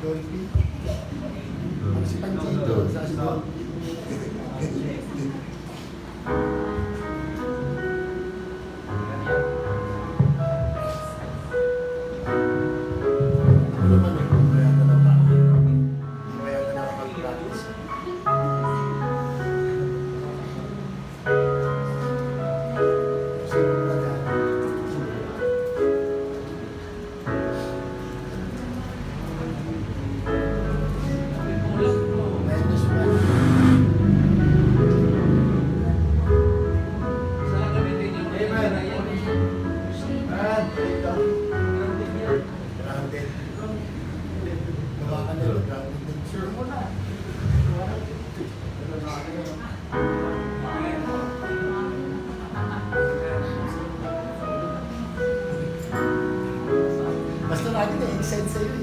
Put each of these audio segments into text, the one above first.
Dolphy. Si Panchito, sa si Dolphy. Ano man eh, kung kaya ka na kaya ka na mag-practice. Basta lagi na excited sa'yo eh.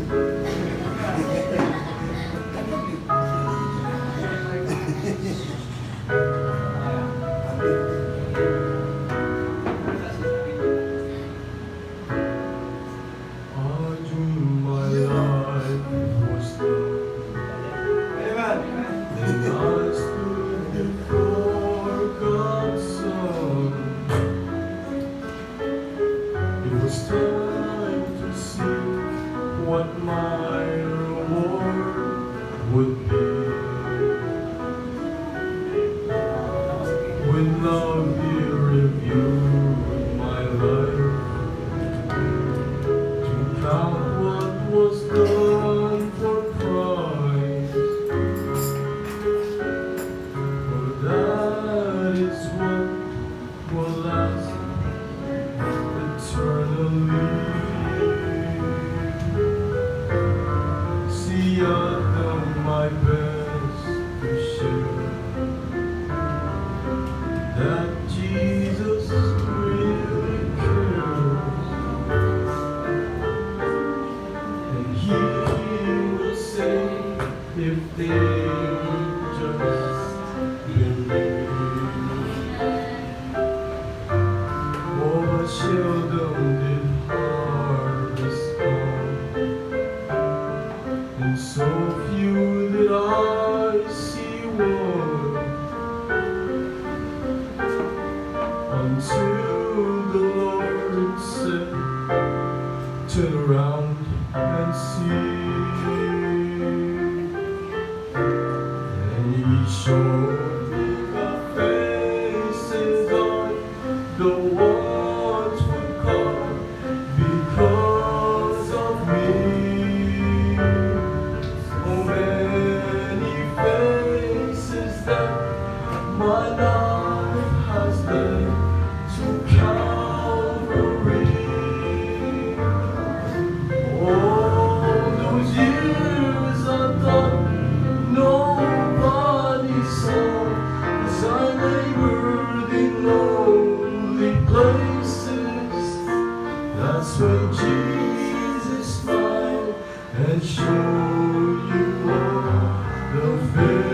What my reward would be when love he reviewed my life to count what was done for Christ, for that is what will last eternally. I've done my best to share that Jesus really cares, and He will say if they would just believe. Oh, but seldom did harvest come, and so few that I see one, until the Lord said, turn around and see. And He showed me the faces of the ones who come because of me. My life has led to Calvary. All those years I thought nobody saw, as I labored in lonely places. That's when Jesus smiled and showed you all the faces.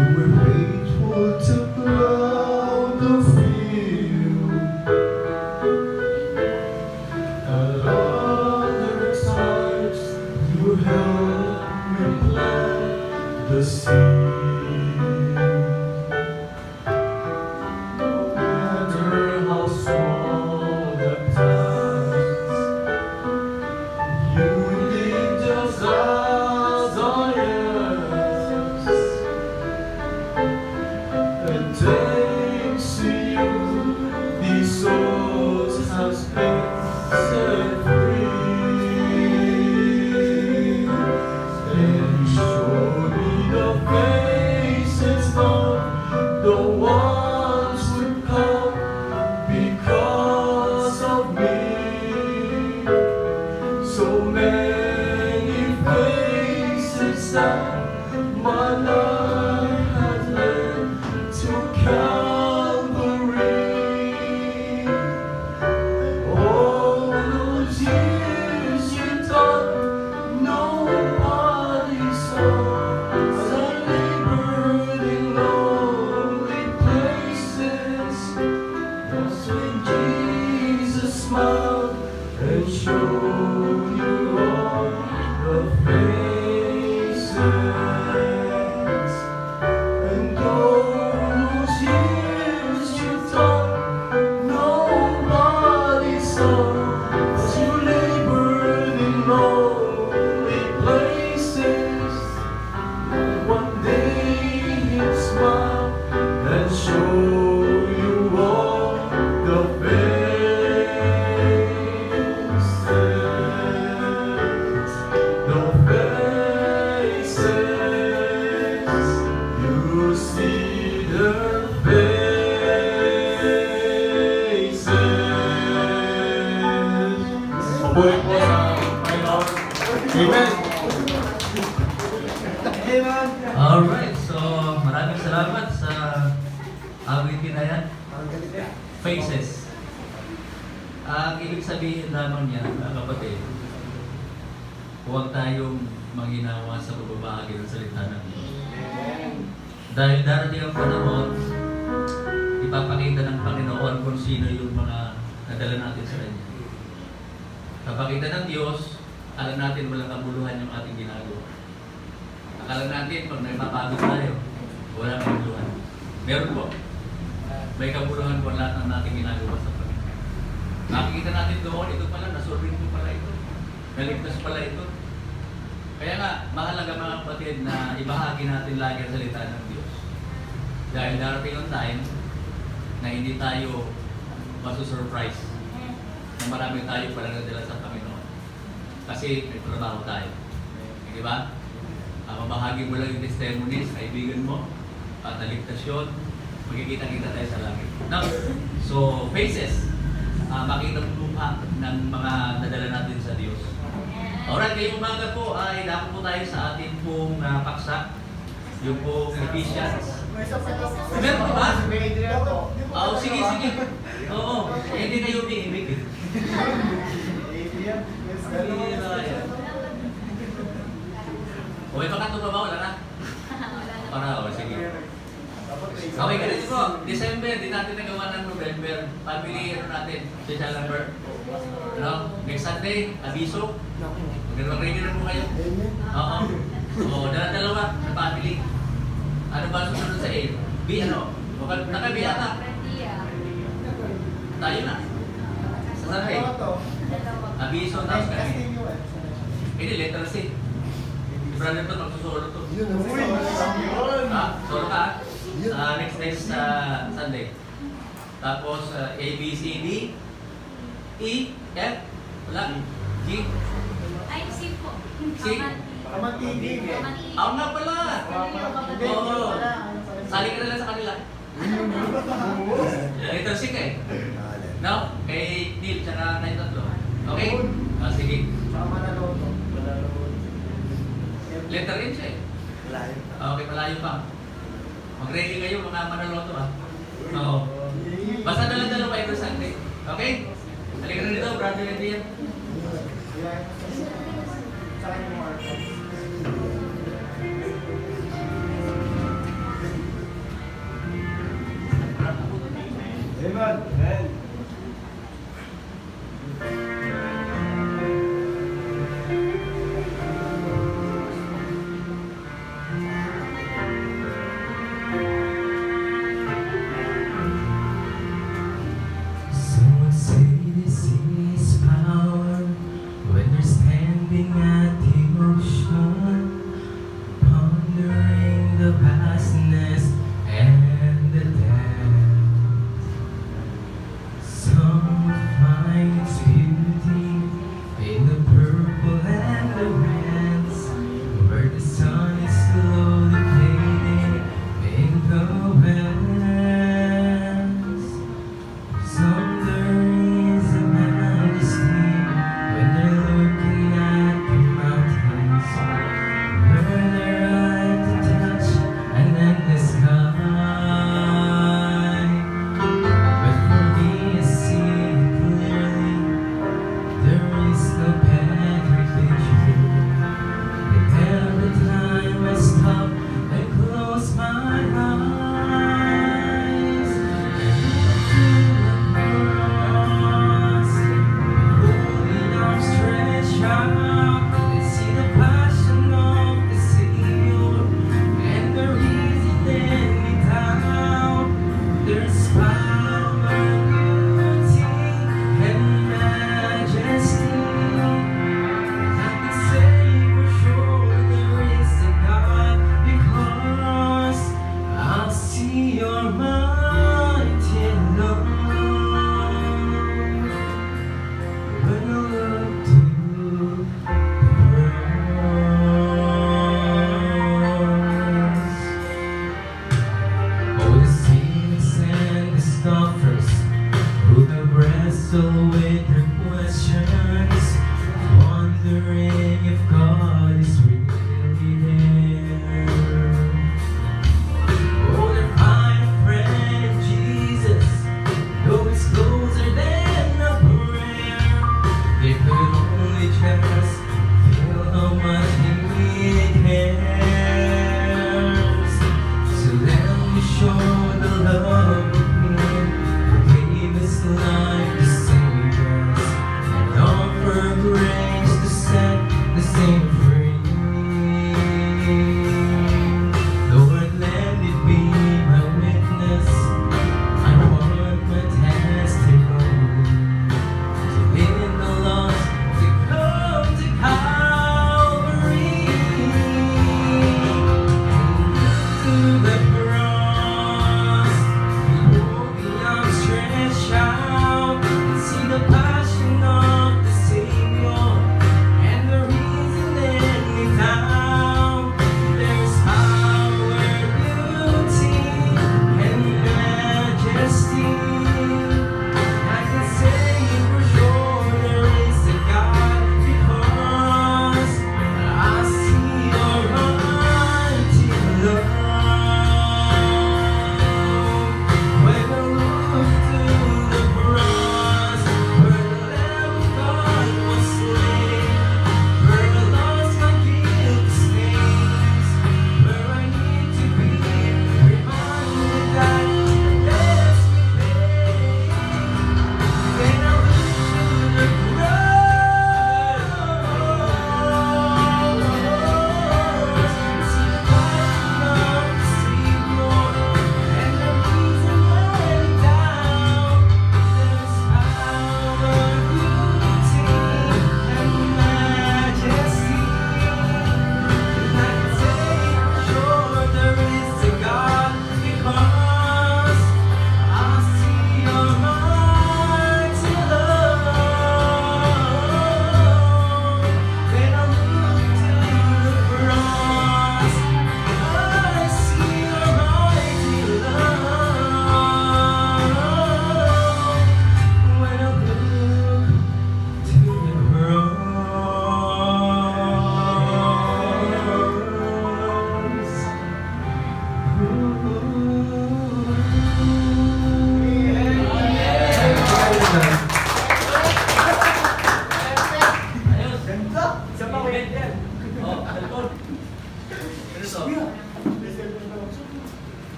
You were faithful to plow the field, at other times you helped me plant the seed. No matter how small the task, you did just as I asked. And thanks to you, these souls has been set free. And you showed me the faces of the ones who come because of me. So many faces that my life has led to Calvary. All those years you thought nobody show you all the faces and those years you thought nobody saw as you labored in lonely places. One day he'd smile and show you all the faces, the faces. You see the faces. Mabuhay po sa Panginoon. Amen. Alright, so maraming salamat sa awitin na yan. Faces. Ang ibig sabihin lamang niya, mga kapatid, huwag tayong manghinawa sa pagbabahagi ng salita ng Diyos. Dahil darating ang panahon, ipapakita ng Panginoon kung sino yung mga nadala natin sa Kanya. Kapakita ng Diyos, alam natin walang kabuluhan yung ating ginagawa. Akala natin pag nagpapagod tayo, wala nang kabuluhan. Meron po. May kabuluhan po lahat ng nating ginagawa sa Panginoon. Nakikita natin doon, ito pala, nasolving po pala ito. Naligtas pala ito. Kaya nga, mahalaga mga kapatid na ibahagi natin lagi ang salita ng Diyos. Dahil darating ang time na hindi tayo masusurprise na marami tayo pala nadala sa Panginoon. Kasi may trabaho tayo. Di ba? Mabahagi mo lang yung testimonies, kaibigan mo, at naligtas yun, magkikita-kita tayo sa langit. Now, so, faces, makita mo mukha ng mga nadala natin sa Diyos. Alright, ngayong umaga po ay dako po tayo sa ating pong paksa, yung pong Ephesians. Meron po ba? Oo, sige. Oo, hindi kayo umiimik eh. O may pakato pa ba? Wala na? Sige. Okay, ganito po. December, di natin nagawa ng November. Family, natin, social number. Next Sunday, abiso. Mag-ready na po kayo. Oo. Oo, dalawa na family. Ano ba susunod sa A? B, ano? Naka-B ata. Tayo na. Sa Sunday. Abiso, tapos kami. Hindi, letter C. Brother to, magsusolo to. Solo ka? Next Sunday. Tapos A, B, C, D, E, F, wala, G. Ay, C po. C? Kamatigig eh. Ako nga pala! Oo. Sali ka na lang sa kanila. Letter C ka eh. No? Kay Neil, tsaka tayo tatlo. Okay? Sige. Letter N siya eh. Okay, malayo pa. Mag-ready kayo mga manaloto ah. Oo. Basta dala-dala pa ito Sunday. Okay? Halika na dito, brother and dear. Amen.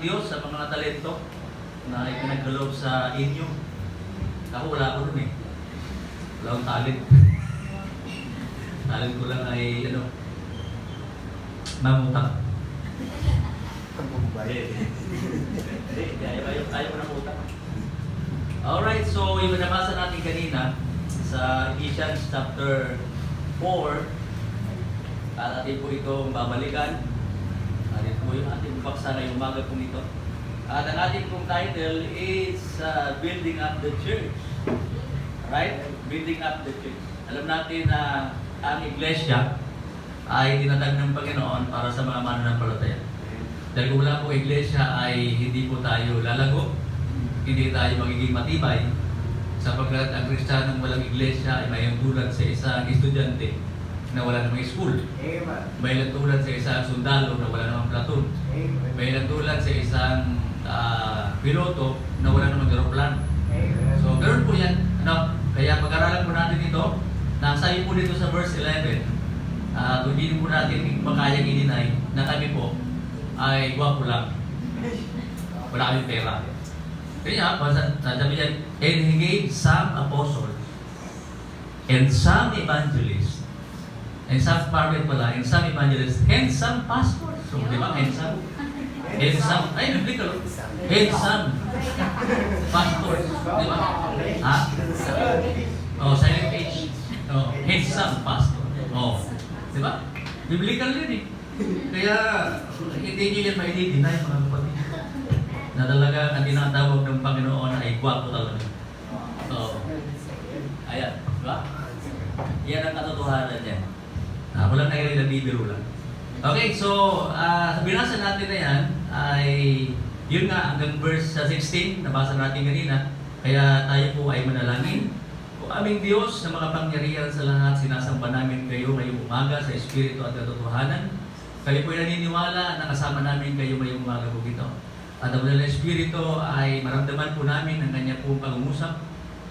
Diyos sa mga talento na ipinagkaloob sa inyo. Ako wala ako nun eh. Wala akong talent. Talent ko lang ay mamutang. Ayaw ko ng utang. Alright, so yung nabasa natin kanina sa Ephesians chapter 4, at atin po itong babalikan. Atin po yung ating baksa ngayong umaga po nito. At ang ating pong title is Building Up the Church. Right? Building Up the Church. Alam natin na ang iglesia ay tinatag ng Panginoon para sa mga mananampalataya. Dahil kung wala po iglesia ay hindi po tayo lalago, hindi tayo magiging matibay, sapagkat ang Kristiyanong walang iglesia ay mayroong tulad sa isang estudyante na wala namang school. Mayroong tulad sa isang sundalo na wala namang platoon. Mayroong tulad sa isang piloto na wala namang aeroplano. So, ganoon po yan. Kaya pag-aralan po natin ito, nasabi po dito sa verse 11, hindi po natin makayang i-deny na kami po ay gwapo lang. Wala kaming pera. Kaya sabi niya, and he gave some apostles, and some evangelists, and some prophet pala, and some evangelists, and some pastors. So, di ba? And some, ay, biblical. And some pastors. Di ba? Ha? Oh, silent page. Oh, and some pastors. Oh, di ba? Biblical yun eh. Kaya, hindi nyo yan ma-deny mga kapatid. Na talaga ang tinatawag ng Panginoon ay gwapo talaga. So, ayan, di ba? Yan ang katotohanan niya. Walang nangyari na bibiro lang. Okay, so, binasa natin na yan ay, yun nga, hanggang verse 16, nabasa natin kanina. Kaya tayo po ay manalangin. Kung aming Diyos na makapangyarihan sa lahat, sinasamba namin kayo ngayong umaga sa Espiritu at katotohanan. Kayo po ay naniniwala na kasama namin kayo ngayong umaga po ito. At ang banal na Espiritu ay maramdaman po namin ang kanya pong pag-umusap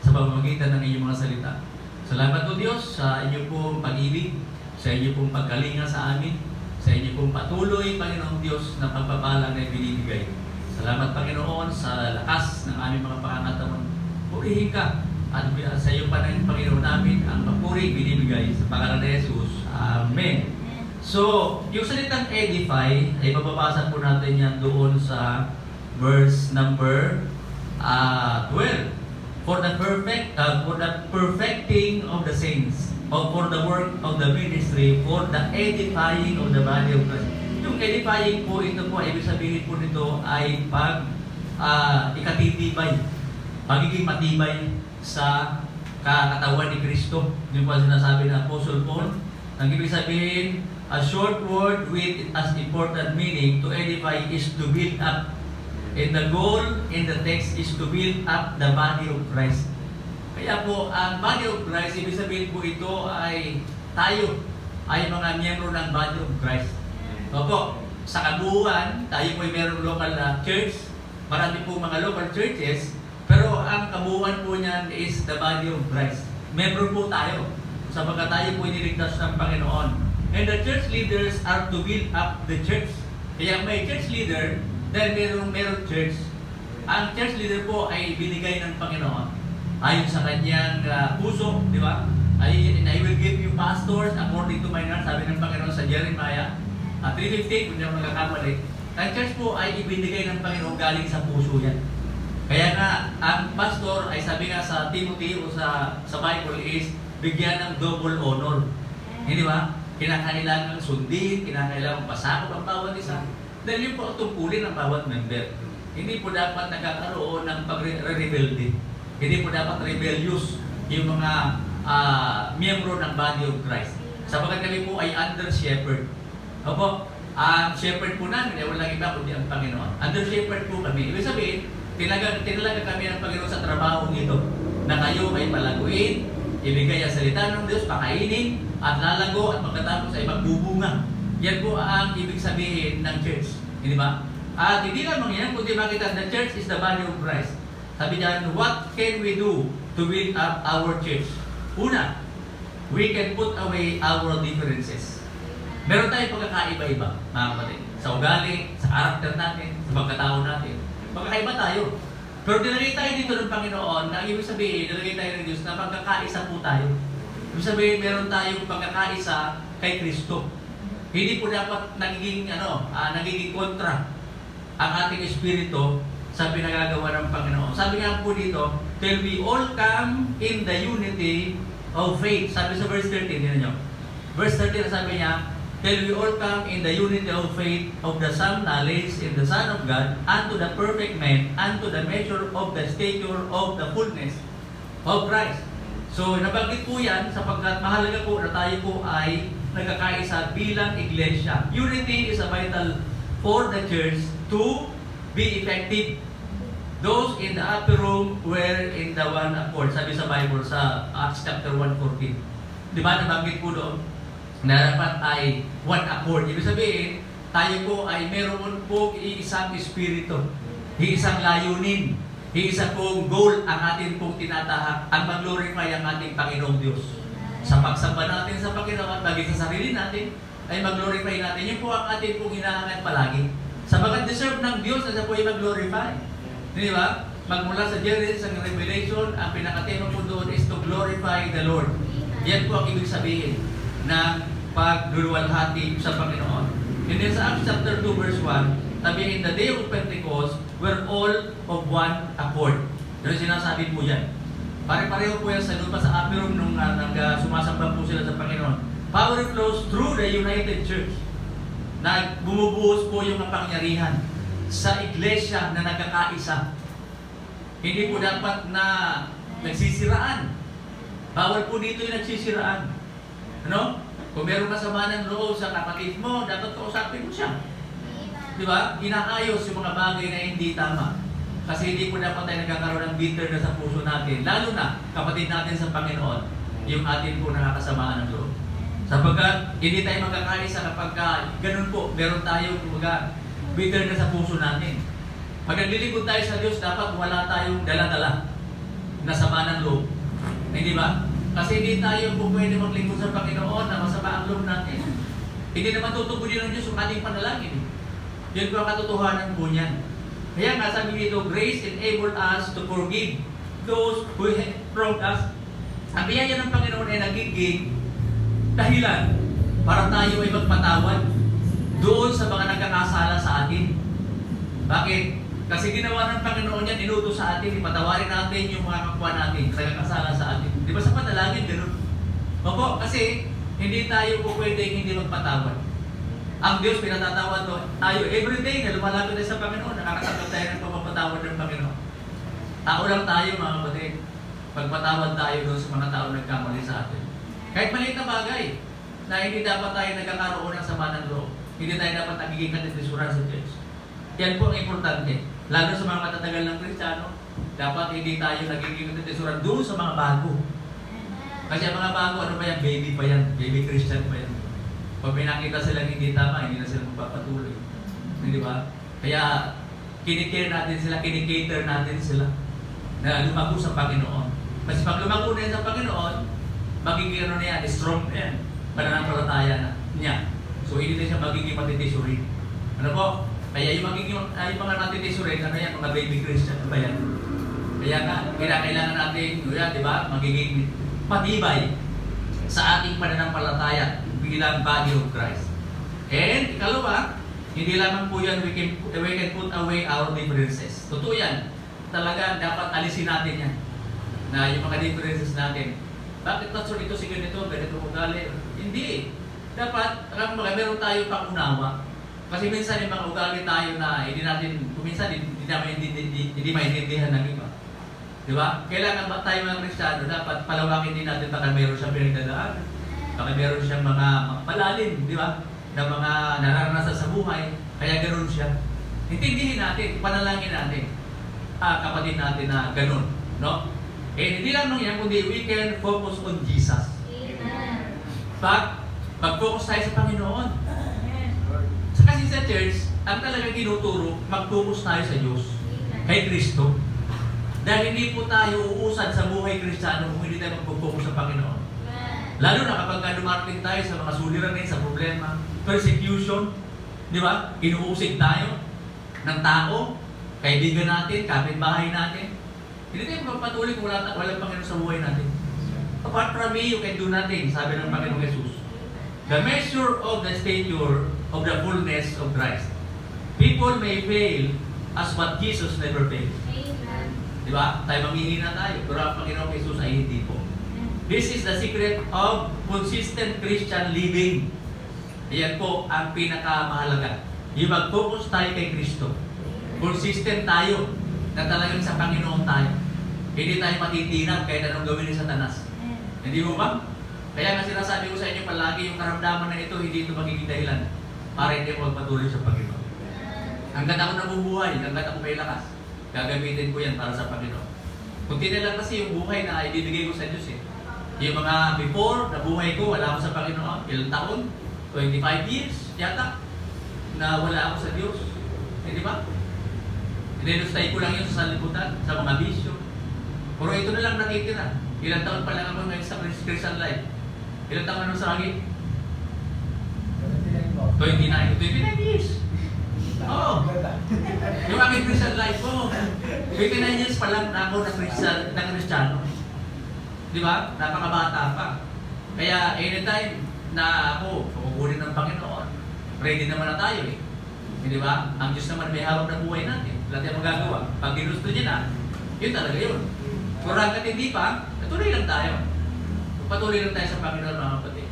sa pamamagitan ng inyong mga salita. Salamat po Diyos sa inyo pong pag-ibig, sa inyo pong pagkalinga sa amin, sa inyo pong patuloy, Panginoong Diyos, na pagpapala na ibinibigay. Salamat, Panginoon, sa lakas ng aming mga pangangatawan. Purihin ka at sa iyo pa ng Panginoon namin ang papuri binibigay sa pangalan ni Jesus. Amen. So, yung salitang edify ay mababasa po natin yan doon sa verse number 12. For the perfecting of the saints, or for the work of the ministry, for the edifying of the body of Christ. Yung edifying po, ito po, ibig sabihin po nito ay ikatitibay, pagiging matibay sa katawan ni Kristo. Yung po sinasabi ng Apostle Paul. Ang ibig sabihin, a short word with as important meaning, to edify is to build up. And the goal in the text is to build up the body of Christ. Kaya po, ang body of Christ, ibig sabihin po ito ay tayo ay mga miyembro ng body of Christ. Opo, sa kabuuan, tayo po ay mayroong local church. Marami po mga local churches, pero ang kabuuan po niyan is the body of Christ. Membro po tayo, sapagkat tayo po iniligtas ng Panginoon. And the church leaders are to build up the church. Kaya may church leader, dahil merong church. Ang church leader po ay binigay ng Panginoon ayon sa kanyang puso, di ba? And I will give you pastors according to my heart, sabi ng Panginoon sa Jeremiah 3:15, kung hindi ako nagkakamali. Ang church po ay ibinigay ng Panginoon galing sa puso yan. Kaya nga, ang pastor ay sabi nga sa Timothy o sa Bible is bigyan ng double honor. Hindi ba? Kinakailangan sundin, kinakailangan pasakop ang bawat isa. Dahil yun po ang tungkulin ng bawat member. Hindi po dapat nagkakaroon ng pag-rebelde. Hindi po dapat rebellious yung mga miyembro ng body of Christ. Sapagkat kami po ay under shepherd. Opo, ang shepherd po namin ay walang iba kundi ang Panginoon. Under shepherd po kami. Ibig sabihin, tinalaga kami ng Panginoon sa trabaho nito na kayo ay palaguin, ibigay ang salita ng Diyos, pakainin, at lalago, at pagkatapos ay magbubunga. Yan po ang ibig sabihin ng church. Hindi ba? At hindi lamang yan, kundi makita the church is the body of Christ. Sabi niyan, what can we do to build up our church? Una, we can put away our differences. Meron tayong pagkakaiba-iba, mga kapatid. Sa ugali, sa karakter natin, sa pagkatao natin. Magkakaiba tayo. Pero nilagay tayo dito ng Panginoon na ibig sabihin, nilagay tayo ng Diyos na pagkakaisa po tayo. Ibig sabihin, meron tayong pagkakaisa kay Kristo. Hindi po dapat nagiging kontra ang ating espiritu sa pinagagawa ng Panginoon. Sabi nga po dito, till we all come in the unity of faith. Sabi sa verse 13, yun nyo. Verse 13, sabi niya, till we all come in the unity of faith of the same knowledge in the Son of God, unto the perfect man, unto the measure of the stature of the fullness of Christ. So, nabanggit po yan sapagkat mahalaga po na tayo po ay nagkakaisa bilang iglesia. Unity is a vital for the church to be effective. Those in the upper room were in the one accord. Sabi sa Bible sa Acts chapter 1:14. Di ba nabanggit po doon na dapat ay one accord. Ibig sabihin, tayo po ay meron po iisang espiritu, iisang layunin, iisa pong goal ang atin pong tinatahak, ang mag-glorify ang ating Panginoong Diyos. Sa pagsamba natin sa Panginoon, bagay sa sarili natin, ay mag-glorify natin. Yun po ang atin pong hinahangat palagi. Sabagat deserve ng Diyos na siya po ay mag-glorify. Di ba? Magmula sa Genesis ang Revelation, ang pinakatema po doon is to glorify the Lord. Yan po ang ibig sabihin ng pagluluwalhati sa Panginoon. And then sa Acts chapter 2 verse 1, sabi, in the day of Pentecost, we're all of one accord. Pero sinasabi po yan. Pare-pareho po yan sa doon pa sa upper room nung sumasamba po sila sa Panginoon. Power flows through the united church. Na bumubuhos po yung kapangyarihan sa iglesia na nagkakaisa. Hindi po dapat na nagsisiraan. Bawal po dito yung nagsisiraan. Ano? Kung meron masama ng loob sa kapatid mo, dapat kausapin mo siya. Di ba? Inaayos yung mga bagay na hindi tama. Kasi hindi po dapat tayo nagkakaroon ng bitterness sa puso natin. Lalo na, kapatid natin sa Panginoon, yung atin po nakakasamaan ng loob. Sapagkat hindi tayo magkakaisa kapag ganun po, meron tayong bitterness sa puso natin. Pag naglilingkod tayo sa Diyos, dapat wala tayong dala-dala na sama ng loob. Hindi ba? Kasi hindi tayo po pwede maglingkod sa Panginoon na masama ang loob natin. Hindi naman tutugunin ng Diyos yung ating panalangin. Yun po ang katotohanan po niyan. Kaya nga sabi dito, grace enabled us to forgive those who have wronged us. Ang biyaya ng Panginoon ay nagiging dahilan para tayo ay magpatawad doon sa mga nagkakasala sa atin. Bakit? Kasi ginawa ng Panginoon yan, inutos sa atin, ipatawarin natin yung mga kapwa natin, nagkakasala sa atin. Di ba sa panalangin, gano'n? Opo, kasi hindi tayo po pwedeng hindi magpatawad. Ang Diyos pinatatawad tayo everyday na lumalapit tayo sa Panginoon, nakakatanggap tayo ng pagpapatawad ng Panginoon. Tao lang tayo, mga kapatid. Pagpatawad tayo doon sa mga tao nagkamali sa atin. Kahit maliit na bagay, na hindi dapat tayo nagkakaroon ng sama ng loob. Hindi tayo dapat nagiging katitisuran sa Diyos. Yan po ang importante. Lalo sa mga matatagal ng Kristiyano, dapat hindi tayo nagiging katitisuran doon sa mga bago. Kasi ang mga bago, ano pa yan? Baby pa yan. Baby Christian pa yan. Pag may nakita silang hindi tama, hindi na sila magpapatuloy. Hindi ba? Kaya kinikare natin sila, kinikater natin sila na lumago sa Panginoon. Kasi pag lumago na yan sa Panginoon, magiging ano na yan, strong na yan. Pananampalataya na niya. So hindi na siya magiging matitisurin. Ano po? Kaya yung magiging yung mga matitisurin, ano yan, mga baby Christian ba yan? Kaya nga, kailangan natin, di ba, magiging matibay sa ating pananampalataya bilang body of Christ. And ikalawa, hindi lamang po yan we can put away our differences. Totoo yan. Talaga dapat alisin natin yan. Na yung mga differences natin. Bakit pastor ito si ganito ugali? Hindi. Dapat meron tayong pangunawa. Kasi minsan yung mga ugali tayo na hindi natin, kuminsan hindi maintindihan ng iba. Di ba? Kailangan ba tayo mga Kristiyano, dapat palawakin din natin baka meron siyang pinagdadaan. Baka meron siyang mga palalim, di ba? Na mga nararanasan sa buhay. Kaya ganoon siya. Intindihin natin, panalangin natin. Kapatid natin na ganoon. No? Hindi lang yan, kundi we can focus on Jesus. Amen. Mag-focus tayo sa Panginoon. Kasi sa church, ang talagang tinuturo, mag-focus tayo sa Diyos. Kay Kristo. Dahil hindi po tayo uusad sa buhay Kristiyano kung hindi tayo mag-focus sa Panginoon. Lalo na kapag dumarating tayo sa mga suliranin, sa problema, persecution, di ba? Inuusig tayo ng tao, kaibigan natin, kapitbahay natin. Hindi tayo magpatuloy kung walang Panginoon sa buhay natin. Apart from me, you can do nothing, sabi ng Panginoong Jesus. The measure of the stature of the fullness of Christ. People may fail as what Jesus never failed. Amen. Di ba? Tayo manghihina tayo, pero ang Panginoong Jesus ay hindi po. This is the secret of consistent Christian living. Iyan po ang pinakamahalaga. Yung mag-focus tayo kay Kristo. Consistent tayo na talagang sa Panginoon tayo. Hindi tayo matitinag kahit anong gawin ni Satanas. Hindi mo ba? Kaya nga sinasabi ko sa inyo palagi yung karamdaman na ito, hindi ito magiging dahilan para hindi mo magpatuloy sa Panginoon. Hanggat ako nabubuhay, hanggat ako may lakas, gagamitin ko yan para sa Panginoon. Kunti na lang kasi yung buhay na ibibigay ko sa Diyos eh. Yung mga before na buhay ko, wala ako sa Panginoon, ilang taon, 25 years yata, na wala ako sa Diyos. Eh, di ba? Inilustay ko lang yun sa salibutan, sa mga bisyo. Pero ito na lang nakitira. Ilang taon pa lang ako ngayon sa Christian life. Ilang taon ano sa langit? 29 years. Oo. Yung aking Christian life ko, 29 years pa lang na ako na Kristiyano. Di ba? Napakabata pa. Kaya anytime na ako kukunin ng Panginoon, ready naman na tayo eh. Di ba? Ang Diyos naman may hawak na buhay natin. Lahat yung magagawa. Pag ginusto niya na, yun talaga yun. Kung hanggat hindi pa, patuloy lang tayo. Patuloy lang tayo sa Panginoon, mga kapatid.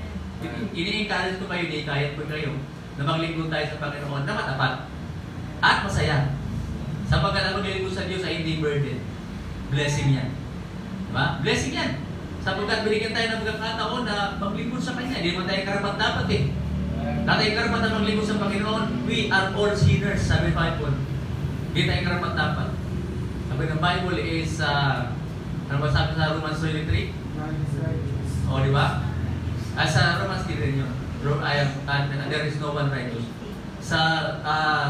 Ini-encourage ko kayo, ini-kayat ko kayo na maglingkod tayo sa Panginoon na matapat at masaya. Sapagkat ang maglingkod sa Diyos ay hindi burden. Blessing yan. Diba? Blessing yan. Sapagkat binigyan tayo ng pagkakataon na maglingkod sa Kanya. Hindi naman tayo karapat-dapat eh. Tatay karapat na maglingkod sa Panginoon, we are all sinners, sabi ng Bible. Hindi tayo karapat-dapat. Sabi ng Bible is, ano ba sabi sa Romans 23? O, di ba? Sa Romans 3 rin yun. There is no one righteous. Sa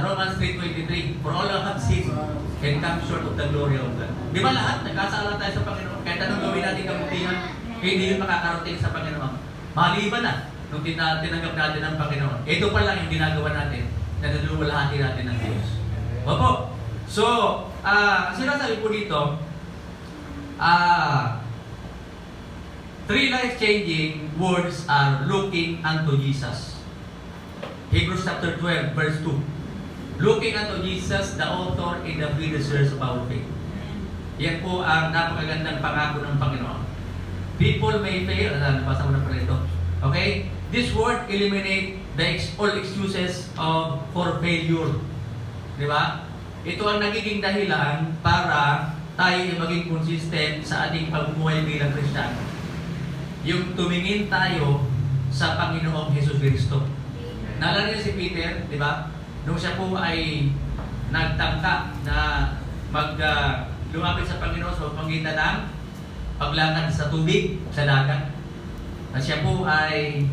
Romans 3:23, for all have sinned and come short of the glory of God. Di ba lahat? Nagkasala tayo sa Panginoon. Kahit anong gawin natin kabutihan, hindi yun makakarating sa Panginoon. Maliban na nung tinanggap natin ang Panginoon. Ito pa lang yung ginagawa natin na naluluwalhati natin ng Diyos. Opo. So, sinasabi po dito, three life-changing words are looking unto Jesus. Hebrews chapter 12, verse 2. Looking unto Jesus, the author and the finisher of our faith. Yan po ang napakagandang pangako ng Panginoon. People may fail. Nabasa ko na pala ito. Okay? This word eliminate all excuses for failure. Di ba? Ito ang nagiging dahilan para tayo maging consistent sa ating pagbubuhay bilang Kristiyano. Yung tumingin tayo sa Panginoong Hesus Kristo. Naalala niyo si Peter, di ba? Nung siya po ay nagtangka na lumapit sa Panginoon sa pamamagitan ng paglakad sa tubig, sa dagat. At siya po ay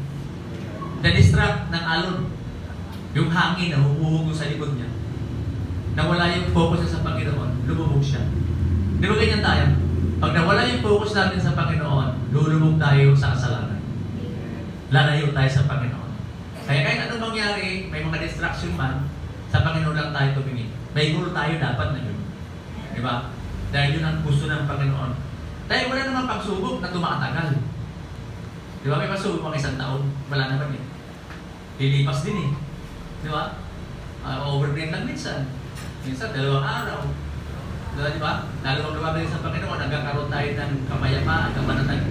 na-distract ng alon. Yung hangin na humuhugo sa likod niya. Nawala yung focus niya sa Panginoon, lumubog siya. Di ba ganyan tayo? Pag nawala yung focus natin sa Panginoon, lulubog tayo sa kasalanan. Lalayo tayo sa Panginoon. Kaya kahit anong mangyari, may mga distraction man, sa Panginoon lang tayo tumingin. May goal tayo dapat na yun. Di ba? Dahil yun ang gusto ng Panginoon. Dahil wala naman pagsubok na tumatagal. Di ba? May pasubok mga isang taon. Wala naman eh. Lilipas din eh. Di ba? Overnight lang minsan. Minsan, 2 araw. Di ba? Lalo pag lumabalik sa Panginoon, nagkakaroon tayo ng kapayapaan, kapanatag.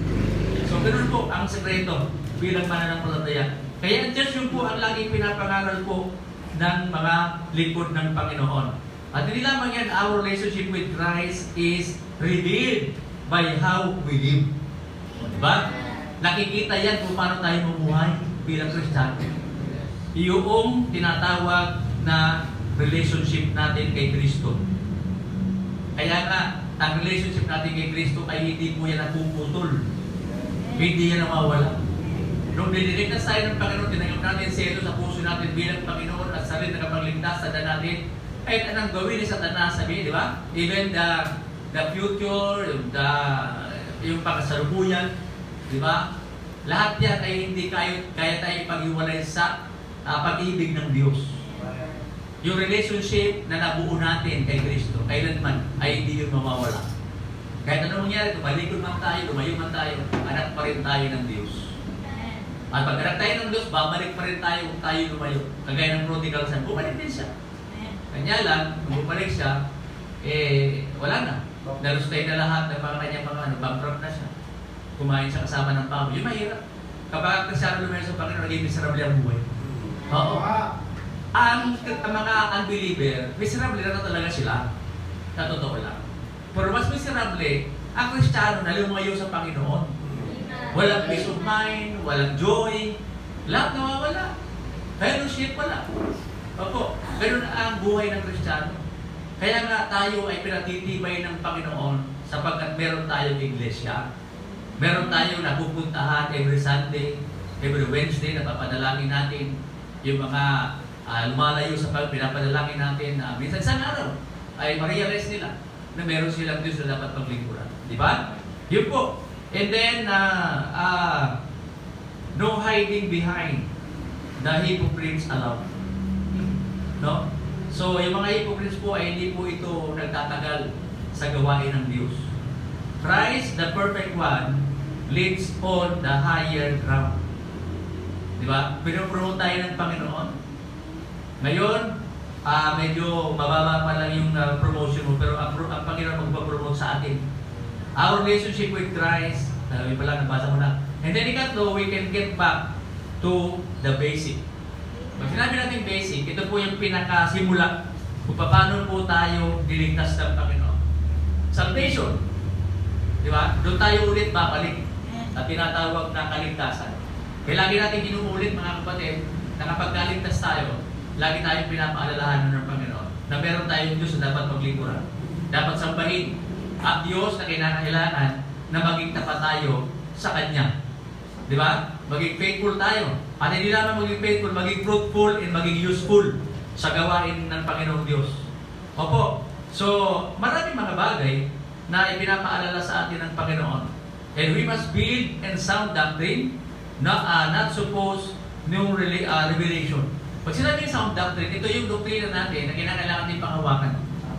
So, ganoon po ang sekreto bilang mananampalataya. Kaya ang Diyos yun po ang laging pinapangaral po ng mga lingkod ng Panginoon. At hindi lamang yan, our relationship with Christ is revealed by how we live. Diba? Nakikita yan kung paano tayo mamuhay bilang Kristiyano. Yung tinatawag na relationship natin kay Kristo. Kaya nga, ang relationship natin kay Kristo ay hindi po yan napuputol. Hindi yan nawawala. Nung diniligtas tayo ng Panginoon, tinanggap natin selo sa puso natin bilang Panginoon at sa rin nakapagligtas sa daan natin. Kahit anong gawin ni Satanas, sabi, di ba? Even the future, yung pagkasalubuyan, di ba? Lahat yan ay hindi kaya tayo ipag-iwalay sa pag-ibig ng Diyos. Yung relationship na nabuo natin kay Kristo, kailanman ay hindi yun mawawala. Kahit anong mangyari, tumalikod man tayo, lumayo man tayo, anak pa rin tayo ng Diyos. At pag anak tayo ng Diyos, babalik pa rin tayo kung tayo lumayo. Kagaya ng prodigal son, bumalik din siya. Kanya lang, kung bumalik siya, wala na. Narustay na lahat ng mga kanyang mga bankrupt na siya. Kumain siya kasama ng pamo. Yung mahirap. Kapag ang Kristyano lumayo sa Panginoon, naging miserable ang buhay. Oo. Ang mga unbeliever, miserable na talaga sila. Sa totoo lang. Pero mas miserable, ang Kristyano na lumayo sa Panginoon. Walang peace of mind, walang joy, lahat nawawala. Fellowship wala. Opo, ganun ang buhay ng Kristyano. Kaya nga tayo ay pinatitibay ng Panginoon sapagkat meron tayong iglesia. Meron tayong napupuntahan every Sunday, every Wednesday, napapadalangin natin yung mga lumalayo sa pinapadalangin natin na minsan sa araw ay ma-realize nila na meron silang Diyos na dapat paglingkuran. Di ba? Yun po. And then, no hiding behind the hypocrites allowed. No? So, yung mga hypocrites po ay hindi po ito nagtatagal sa gawain ng Diyos. Christ, the perfect one, leads on the higher ground. Di ba? Pinopromote tayo ng Panginoon. Ngayon, medyo mababa pa lang yung promotion mo, pero ang Panginoon magpapromote sa atin. Our relationship with Christ, yung pala, nabasa mo na. And then ikatlo, we can get back to the basic. Pag sinabi natin basic, ito po yung pinakasimula kung paano po tayo diligtas ng Panginoon. Salvation. Di ba? Doon tayo ulit babalik at tinatawag na kaligtasan. Kaya lagi natin inuulit mga kapatid na kapag kaligtas tayo, lagi tayong pinapaalalahanan ng Panginoon na meron tayong Diyos na dapat paglingkuran. Dapat sambahin ang Diyos na kinakailangan na maging tapat tayo sa Kanya. Di ba? Maging faithful tayo. At hindi naman maging faithful, maging fruitful and maging useful sa gawain ng Panginoong Diyos. Opo. So, maraming mga bagay na ipinapaalala sa atin ng Panginoon. And we must build and sound doctrine, not suppose new revelation. Pag sinabi sound doctrine, ito yung doktrina natin na kinakailangan din panghawakan.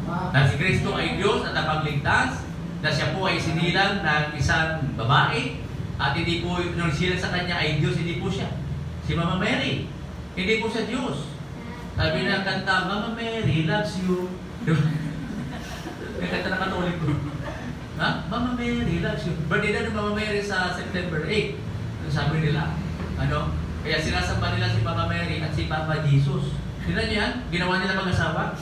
Na si Kristo ay Diyos at napagligtas, na siya po ay sinilang ng isang babae, at hindi po nung sila sa kanya ay Diyos, hindi po siya. Si Mama Mary, hindi po siya Diyos. Sabi ng kanta, Mama Mary loves you. May kanta na Katolik ko. Ha? Mama Mary loves you. Birthday na ng Mama Mary sa September 8. Sabi nila, ano? Kaya sinasamba nila si Mama Mary at si Papa Jesus. Sila niyan, ginawa nila mag-asawa.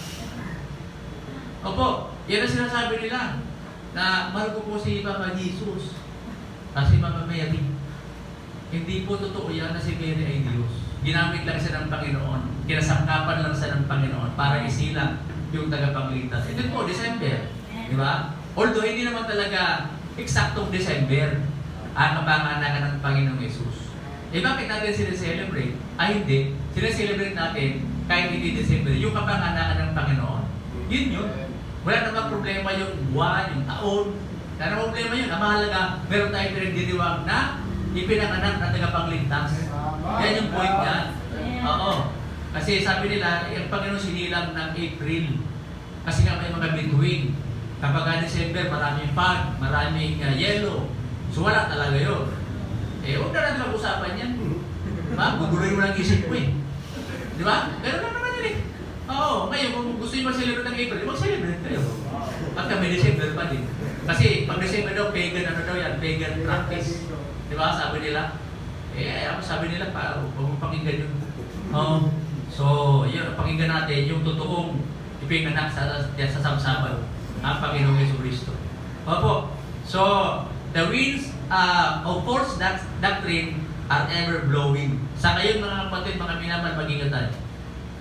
Opo, yan ang sinasabi nila. Na mahal ko po si Papa Jesus. Kasi Mama Mary. Hindi po totoo yan na si Mary ay Diyos. Ginamit lang siya ng Panginoon. Kinasangkapan lang siya ng Panginoon para isilang yung tagapagligtas. Ito po, December. Di ba? Although hindi naman talaga eksaktong December ang kapanganakan ng Panginoong Yesus. Eh bakit natin sineselebrate? Ay hindi. Sineselebrate natin kahit hindi December. Yung kapanganakan ng Panginoon. Yun yun. Wala namang problema yung buwan, yung taon. Wala namang problema yun. Ang mahalaga, meron tayong pinagdiriwang na ipinanganak na tagapagligtas. Yan yung point niya. Oo. Kasi sabi nila, ang Panginoon sinilang ng April. Kasi nga may mga bituin. Kapag December, maraming fog, maraming yellow. So wala talaga yun. Eh, huwag na natin mag-usapan yan. Diba? Guguloy mo lang isip mo eh. Di ba? Pero na naman yun eh. Oo. Ngayon, kung gusto nyo mag-celebrate ng April, mag-celebrate kayo. At kami December pa din. Kasi pag December daw, pagan ano daw yan, pagan practice. Di ba? Sabi nila. Eh, ako sabi nila, huwag mo pakinggan yun. So, yun, pakinggan natin yung totoong ipinganak sa samsaban ang Panginoong Jesucristo. Opo. So, the winds of false doctrine are ever blowing. Sa ngayon mga kapatid, mga minamahal, mag-ingatan.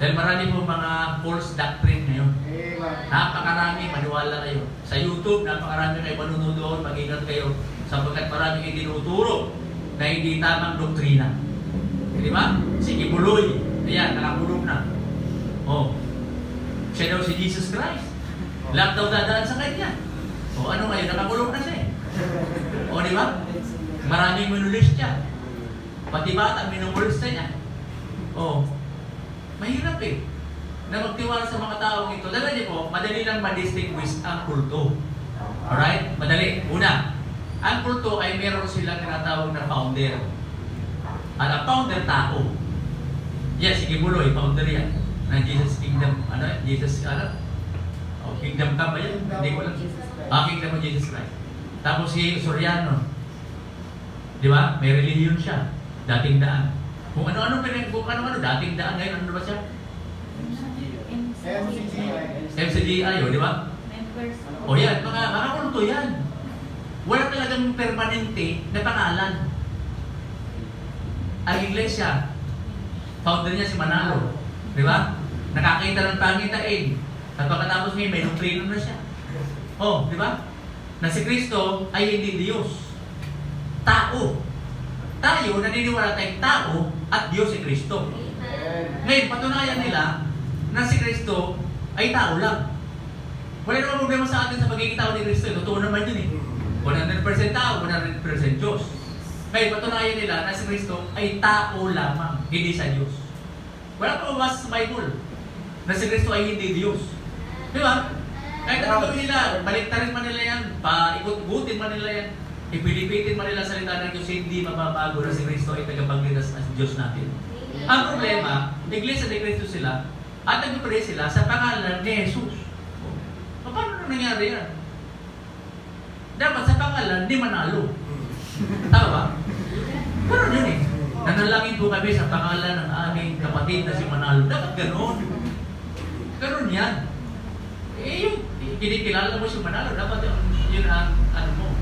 Dahil marami po mga false doctrine ngayon. Napakarami, maniwala kayo. Sa YouTube, napakarami kayo manunod doon, mag-ingat kayo. Sapagkat maraming itinuturo na hindi tamang doktrina. Di ba? Si Kibuloy, ayan, nakakulong na. Oh, siya daw si Jesus Christ. Lahat daw dadaan sa kanya. O ano ngayon, nakakulong na siya eh. O di ba? Maraming manulistya. Pati bata, minumulsta niya. Oh, mahirap eh. Na magtiwala sa mga taong ito. Dala niyo po, madali lang ma-distinguish ang kulto. Alright? Madali. Una, ang kulto ay meron silang tinatawag na founder. At ang founder, tao. Yes, sige Buloy, founder yan. Ng Jesus Kingdom, Kingdom ka ba yan? Hindi ko lang. Kingdom of Jesus Christ. Tapos si Soriano. Di ba? May religion siya. Dating daan. Kung ano-ano, dating daan. Ngayon, ano ba siya? MCGI, di ba? Members. O yan, mga kulto yan. Wala talagang permanente na pangalan. Ang iglesia, founder niya si Manalo. Di ba? Nakakita ng pangitain. At pagkatapos may doktrina na siya. Oh, di ba? Na si Kristo ay hindi Diyos. Tao. Tayo, naniniwala tayong tao at Diyos si Kristo. Ngayon, patunayan nila na si Kristo ay tao lang. Wala namang problema sa atin sa pagiging tao ni Kristo. Totoo naman yun eh. 100% tao, 100% Diyos. Ngayon, patunayan nila na si Kristo ay tao lamang, hindi sa Diyos. Wala pa umasa sa Bible na si Kristo ay hindi Diyos. Di ba? Kahit ano gawin nila, baliktarin man nila yan, paikot-ikutin man nila yan, ipilipitin man nila salita ng Diyos, hindi mababago na si Kristo ay tagapagligtas ng Diyos natin. Ang problema, iglesia ni Kristo sila, at nagpapray sila sa pangalan ni Jesus. Paano na nangyari yan? Dapat sa pangalan ni Manalo. Tama ba? Pero yun eh. Nanalangin po kami sa pangalan ng aming kapatid na si Manalo. Dapat ganoon. Ganoon yan. Yung kinikilala mo si Manalo, dapat yun ang mo,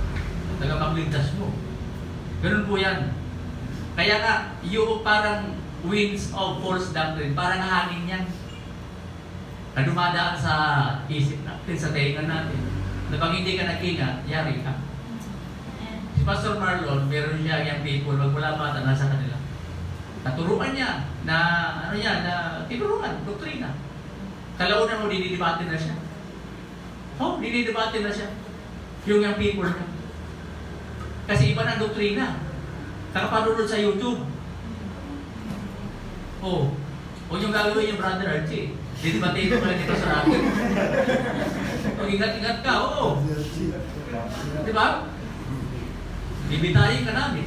tagapagligtas mo. Ganoon po yan. Kaya nga, yung parang winds of false doctrine, parang hangin yan. Na dumadaan sa isip natin, sa tenga natin. Na pag hindi ka nag-ingat, yari ka. Si Pastor Marlon, meron siya yung people, magmula bata, nasa kanila. Naturuan niya na, na tinuruan, doktrina. Kalaunan mo, dinidebate na siya. Dinidebate na siya. Yung people niya. Kasi iba na ang doktrina. Nakapanunod sa YouTube. O yung gagawin yung Brother Archie. Didebate mo pala dito sa akin. Ingat-ingat ka, oo. Diba? Bibitayin ka namin.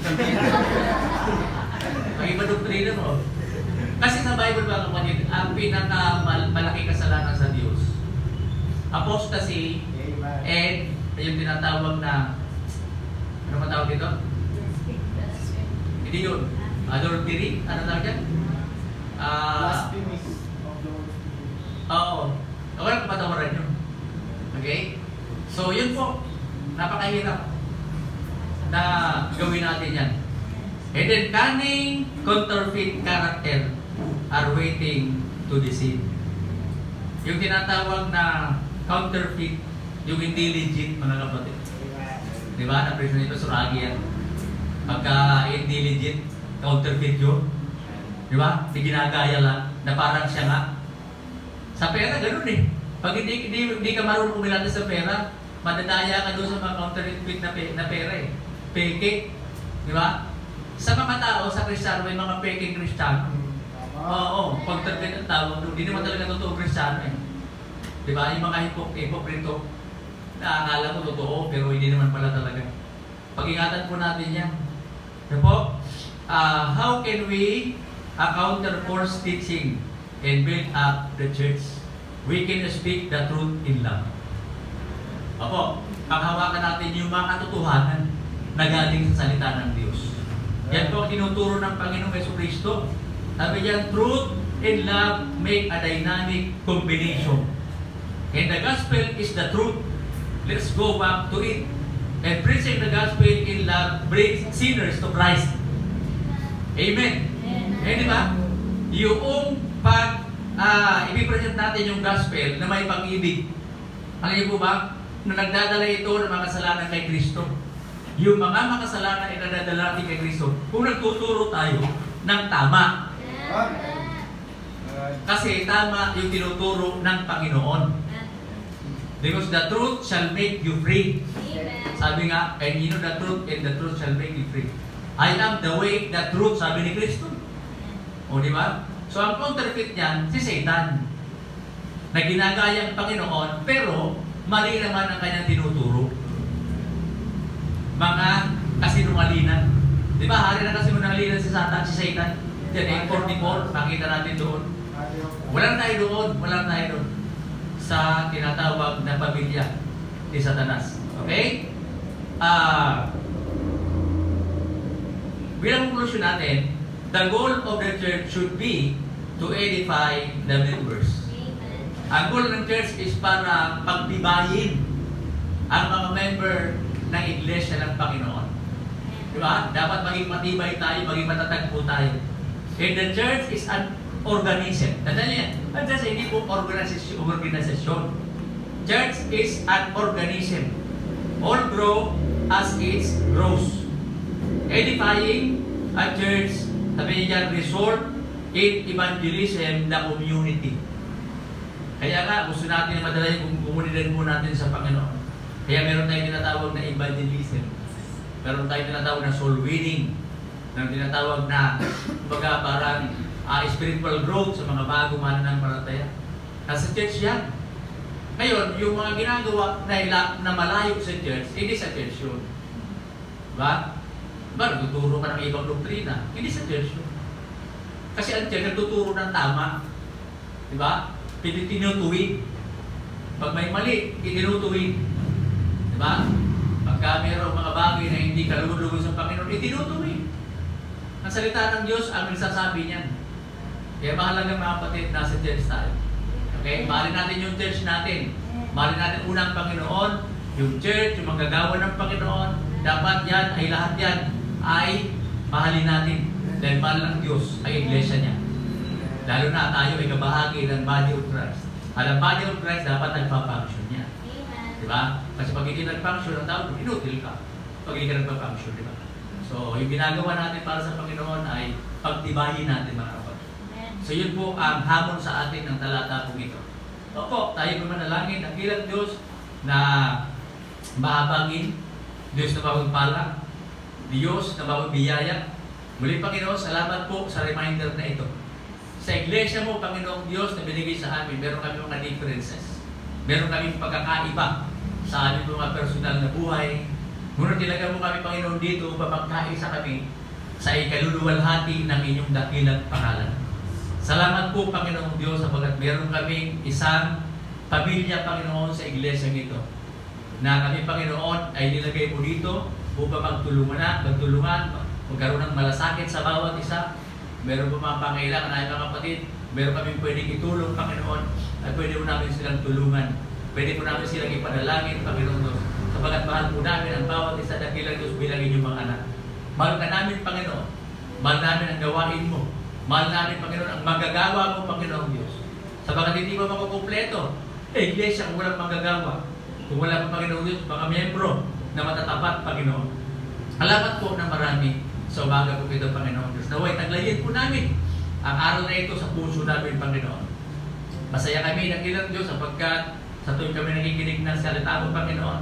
Ang iba doktrina mo. Kasi sa Bible mga kapatid, ang pinaka-malaki kasalanan sa Diyos, apostasy, and yung tinatawag na, ano matawag dito? Hindi yun. Adultery? Ano tawag yan? Oo. Walang kapatawaran yun. Okay? So yun po, napakahirap na gawin natin yan. And then cunning, counterfeit character are waiting to deceive. Yung tinatawag na counterfeit, yung hindi legit, mga kapatid. Di ba? Na-presyon nito sa Ragi yan. Pagka hindi legit, counterfeit yun. Di ba? Di ginagaya lang, na parang siya nga. Sa pera, ganun eh. Pag hindi ka marunong umilata sa pera, madadaya ka doon sa mga counterfeit na pera eh. Peke. Di ba? Sa mga tao, sa Kristiyano, may mga peking Kristiyano. Oo, counterfeit ang tawag doon. Hindi naman talaga totoo Kristiyano eh. Di ba? Yung mga hipokrito, na akala mo totoo, pero hindi naman pala talaga. Pag-ingatan po natin yan. Diba po? How can we counter false teaching and build up the church? We can speak the truth in love. Opo, paghawakan natin yung mga katotohanan na galing sa salita ng Diyos. Yan po ang tinuturo ng Panginoong Jesucristo. Sabi niyan, truth and love make a dynamic combination. And the gospel is the truth. Let's go back to it. And preaching the gospel in love brings sinners to Christ. Amen. Eh, di ba? Yung pag ipipresent natin yung gospel na may pag-ibig. Alam niyo po ba? Na nagdadala ito ng mga kasalanan kay Kristo. Yung mga makasalanan ay nadadala natin kay Kristo kung nagtuturo tayo ng tama. Kasi tama yung tinuturo ng Panginoon. Because the truth shall make you free. Sabi nga, and you know the truth and the truth shall make you free. I am the way, the truth, sabi ni Kristo. O di ba? So ang counterfeit niyan, si Satan. Na ginagaya ang Panginoon, pero mali naman ang kanyang tinuturo. Mga kasinungalingan. Di ba? Hari na kasinungalingan si Satan. Yan, 44, pakita natin doon. Walang tayo doon. Sa tinatawag na pamilya ni Satanas. Okay? Bilang conclusion natin, the goal of the church should be to edify the members. Ang goal ng church is para pagtibayin ang mga member ng Iglesia ng Panginoon. Diba? Dapat maging matibay tayo, maging matatag po tayo. And the church is an organism. Tandaan niyo yan. Tandaan sa hindi po organisasyon. Church is an organism. All grow as it grows. Edifying a church, sabi niya, result in evangelism the community. Kaya nga, gusto natin madala yung komunidad po natin sa Panginoon. Kaya meron tayong tinatawag na evangelism. Meron tayong tinatawag na soul winning. Meron tinatawag na parang spiritual growth sa mga bagong mananampalataya. Nasa church yan. Ngayon, yung mga ginagawa na malayo sa church, hindi sa church yun. Diba? Diba, nagtuturo ka ng ibang doktrina, hindi sa church yun. Kasi ang church nagtuturo ng tama. Diba? Tinutuwid. Pag may mali, itinutuwid. Diba? Pagka mayroong mga bagay na hindi kalugod-lugod sa Panginoon, itinutuwid. Ang salita ng Diyos, ang nagsasabi niyan. Kaya mahalaga mga kapatid, nasa church tayo. Okay? Mahalin natin yung church natin. Mahalin natin unang Panginoon, yung church, yung manggagawa ng Panginoon. Dapat yan, ay lahat yan, ay mahalin natin. Dahil mahal ng Diyos ay iglesia niya. Lalo na tayo ay kabahagi ng body of Christ. Ang body of Christ dapat nagpa-function niya. Diba? Kasi pag hindi nag-function, ang tawag, inutil ka. Pag hindi ka nagpa-function, diba? So, yung ginagawa natin para sa Panginoon ay pagtibayin natin mga kapatid. So, yun po ang hamon sa atin ng talata po ito. Opo, tayo manalangin, dakilang Diyos na mahabagin, Diyos na mapagpala, Diyos na mapagbiyaya. Muli, Panginoon, salamat po sa reminder na ito. Sa iglesia mo, Panginoong Diyos, na binigay sa amin, meron kami mga differences. Meron kami pagkakaiba sa aming mga personal na buhay. Ngunit talaga mo kami, Panginoon, dito upang magkaisa kami sa ikaluluwalhati ng inyong dakilang pangalan. Salamat po, Panginoong Diyos, sapagkat meron kaming isang pamilya, Panginoon, sa iglesia nito. Na kami, Panginoon, ay nilagay mo dito upang magtulungan, magkaroon ng malasakit sa bawat isa. Meron po mga pangailangan ay mga kapatid, meron kami pwedeng itulong, Panginoon, at pwede po namin silang tulungan. Pwede po namin silang ipadalangin, Panginoon Diyos. Sapagat mahal po namin ang bawat isa dakilang Diyos bilang inyong mga anak. Mahal ka namin, Panginoon. Mahal namin ang gawain mo. Mahal namin, Panginoon, ang magagawa mo, Panginoon Diyos. Sapagat hindi mo makukumpleto. Iglesia kung walang magagawa. Kung wala pa, Panginoon Diyos, mga miyembro na matatapat, Panginoon. Salamat po na marami sa umaga po ito, Panginoon Diyos. Naway, taglayin po namin ang araw na ito sa puso namin, Panginoon. Masaya kami ng ilang Diyos sapagkat sa tuwing kami nakikinig ng salita mo, Panginoon.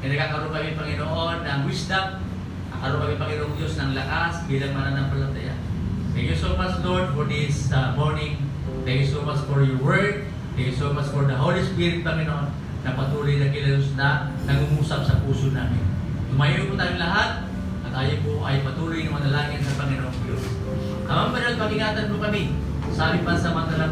Kaya nagkakaroon kami, Panginoon, ng wisdom. Nagkakaroon kami, Panginoon Diyos, ng lakas bilang mananampalataya. Thank you so much, Lord, for this morning. Thank you so much for your word. Thank you so much for the Holy Spirit, Panginoon, na patuloy na kilos na nangungusap sa puso namin. Tumayo po tayong lahat at tayo po ay patuloy na manalangin sa Panginoong Diyos. Amang banal, pag-ingatan mo kami sa aming pansamantalang